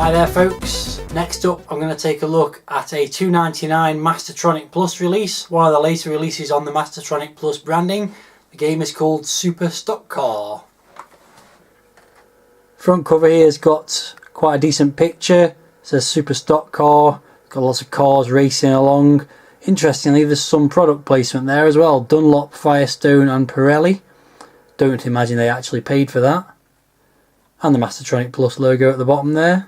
Hi there folks, next up I'm going to take a look at a $2.99 Mastertronic Plus release, one of the later releases on the Mastertronic Plus branding. The game is called Super Stock Car. Front cover here has got quite a decent picture. It says Super Stock Car, got lots of cars racing along. Interestingly, there's some product placement there as well, Dunlop, Firestone and Pirelli. Don't imagine they actually paid for that. And the Mastertronic Plus logo at the bottom there.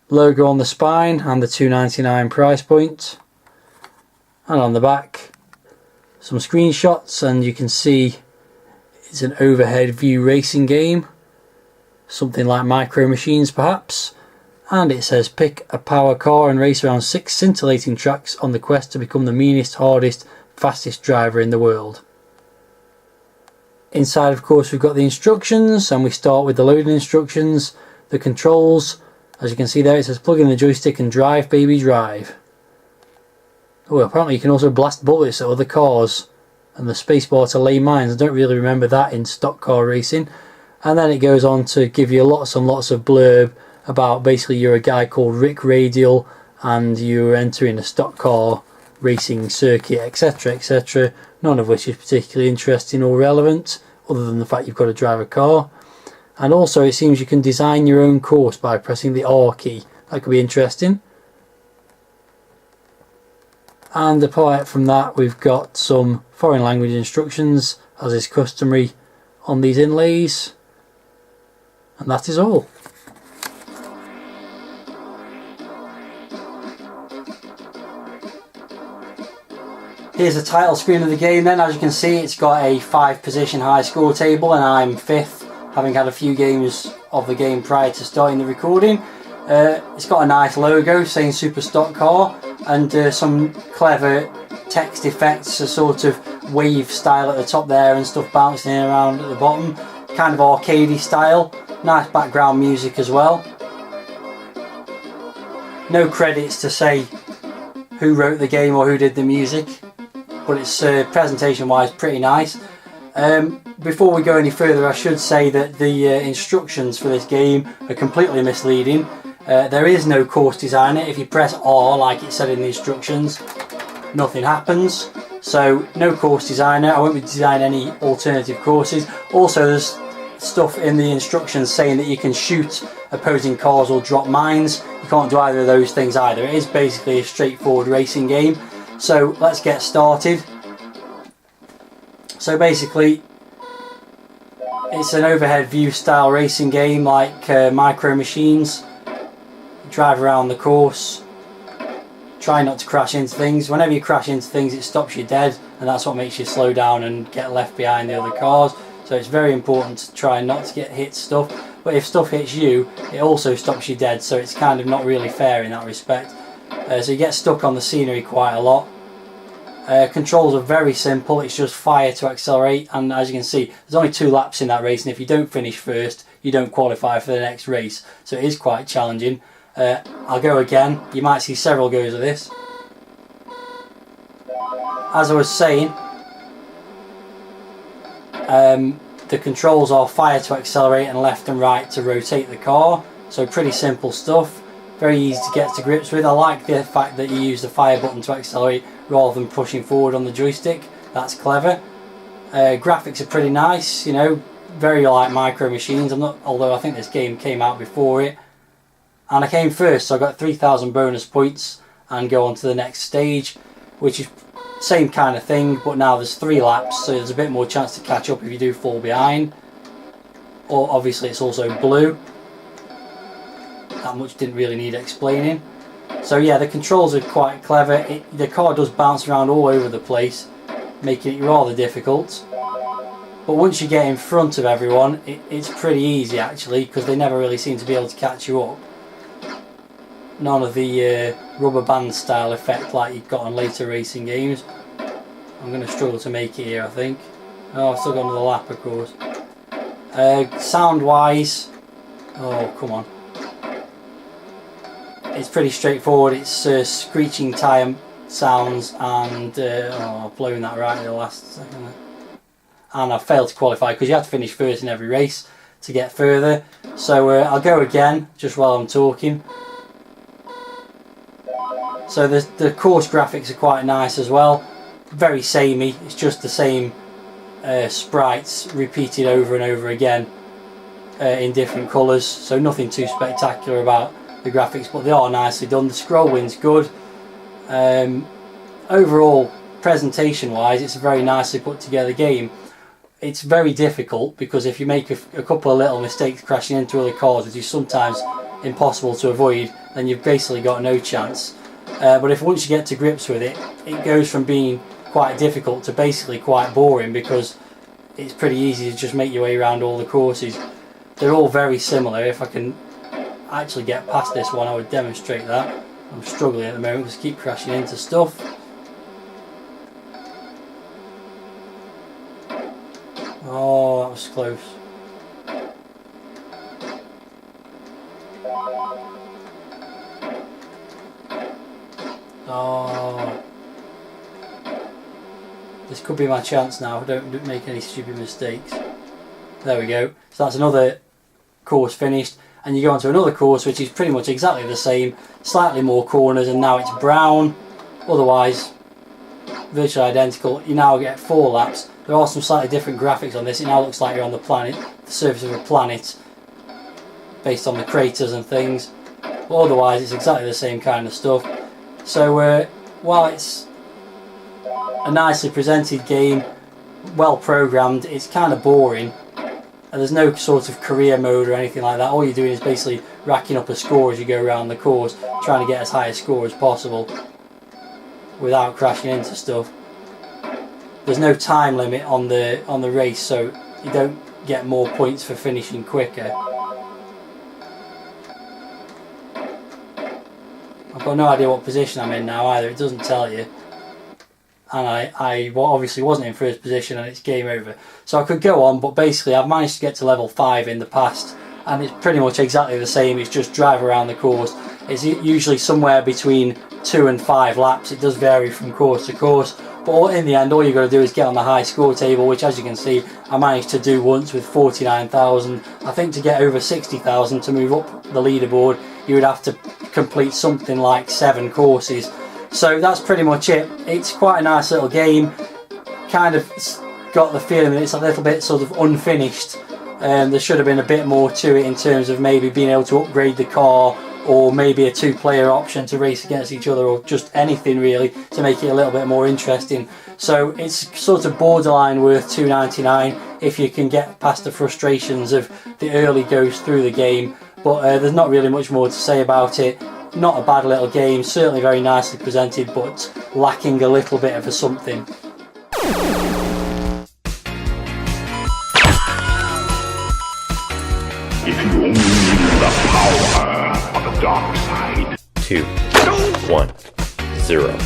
Logo on the spine and the $2.99 price point. And on the back some screenshots, and you can see it's an overhead view racing game. Something like Micro Machines perhaps. And it says pick a power car and race around 6 scintillating tracks on the quest to become the meanest, hardest, fastest driver in the world. Inside of course we've got the instructions, and we start with the loading instructions, the controls. As you can see there, it says plug in the joystick and drive baby drive. Oh, apparently you can also blast bullets at other cars, and the spacebar to lay mines. I don't really remember that in stock car racing. And then it goes on to give you lots and lots of blurb about basically you're a guy called Rick Radial and you're entering a stock car racing circuit, etc, etc, none of which is particularly interesting or relevant other than the fact you've got to drive a car. And also it seems you can design your own course by pressing the R key. That could be interesting. And apart from that, we've got some foreign language instructions as is customary on these inlays. And that is all. Here's the title screen of the game then. As you can see, it's got a 5-position high score table and I'm 5th, having had a few games of the game prior to starting the recording. It's got a nice logo saying Super Stock Car, and some clever text effects, a sort of wave style at the top there and stuff bouncing around at the bottom. Kind of arcadey style. Nice background music as well. No credits to say who wrote the game or who did the music, but it's presentation wise pretty nice. Before we go any further, I should say that the instructions for this game are completely misleading. There is no course designer. If you press R like it said in the instructions, nothing happens. So no course designer. I won't be designing any alternative courses. Also there's stuff in the instructions saying that you can shoot opposing cars or drop mines. You can't do either of those things either. It is basically a straightforward racing game. So let's get started. So basically it's an overhead view style racing game like Micro Machines. You drive around the course, try not to crash into things. Whenever you crash into things it stops you dead, and that's what makes you slow down and get left behind the other cars. So it's very important to try not to get hit stuff, but if stuff hits you it also stops you dead, so it's kind of not really fair in that respect. So you get stuck on the scenery quite a lot. Controls are very simple, it's just fire to accelerate, and as you can see there's only 2 laps in that race, and if you don't finish first you don't qualify for the next race, so it is quite challenging. I'll go again, you might see several goes of this. As I was saying, the controls are fire to accelerate and left and right to rotate the car, so pretty simple stuff, very easy to get to grips with. I like the fact that you use the fire button to accelerate rather than pushing forward on the joystick. That's clever. Graphics are pretty nice, you know, very like Micro Machines. Although I think this game came out before it, and I came first, so I got 3,000 bonus points and go on to the next stage, which is same kind of thing, but now there's 3 laps, so there's a bit more chance to catch up if you do fall behind. Or obviously it's also blue. That much didn't really need explaining. So yeah, the controls are quite clever. The car does bounce around all over the place, making it rather difficult. But once you get in front of everyone, it's pretty easy actually, because they never really seem to be able to catch you up. None of the rubber band style effect like you've got on later racing games. I'm going to struggle to make it here, I think. Oh, I've still got another lap of course. Sound wise, oh come on. It's pretty straightforward. It's screeching tyre sounds and oh, I've blown that right at the last second. And I failed to qualify because you have to finish first in every race. to get further. So I'll go again just while I'm talking. So the course graphics are quite nice as well. Very samey, it's just the same sprites repeated over and over again in different colours, so nothing too spectacular about the graphics, but they are nicely done. The scrolling's good. Overall, presentation wise, it's a very nicely put together game. It's very difficult because if you make a couple of little mistakes crashing into other cars, which is sometimes impossible to avoid, then you've basically got no chance. But if once you get to grips with it, it goes from being quite difficult to basically quite boring, because it's pretty easy to just make your way around all the courses. They're all very similar. If I can actually get past this one, I would demonstrate that. I'm struggling at the moment because I keep crashing into stuff. Oh, that was close. Oh, this could be my chance now. Don't make any stupid mistakes. There we go. So that's another course finished, and you go on to another course which is pretty much exactly the same, slightly more corners, and now it's brown. Otherwise virtually identical. You now get 4 laps. There are some slightly different graphics on this. It now looks like you're on the planet, the surface of a planet, based on the craters and things, but otherwise it's exactly the same kind of stuff. So while it's a nicely presented game, well programmed, it's kind of boring, and there's no sort of career mode or anything like that. All you're doing is basically racking up a score as you go around the course, trying to get as high a score as possible without crashing into stuff. There's no time limit on the race, so you don't get more points for finishing quicker. I've got no idea what position I'm in now either, it doesn't tell you. And I obviously wasn't in first position, and it's game over. So I could go on, but basically I've managed to get to level 5 in the past, and it's pretty much exactly the same. It's just drive around the course. It's usually somewhere between 2 and 5 laps. It does vary from course to course, but in the end all you've got to do is get on the high score table, which, as you can see, I managed to do once with 49,000. I think to get over 60,000 to move up the leaderboard, you would have to complete something like 7 courses. So that's pretty much it. It's quite a nice little game. Kind of got the feeling that it's a little bit sort of unfinished. There should have been a bit more to it in terms of maybe being able to upgrade the car, or maybe a 2-player option to race against each other, or just anything really to make it a little bit more interesting. So it's sort of borderline worth $2.99 if you can get past the frustrations of the early goes through the game. But there's not really much more to say about it. Not a bad little game, certainly very nicely presented, but lacking a little bit of a something. If you only knew the power of the dark side. 2, 1, 0.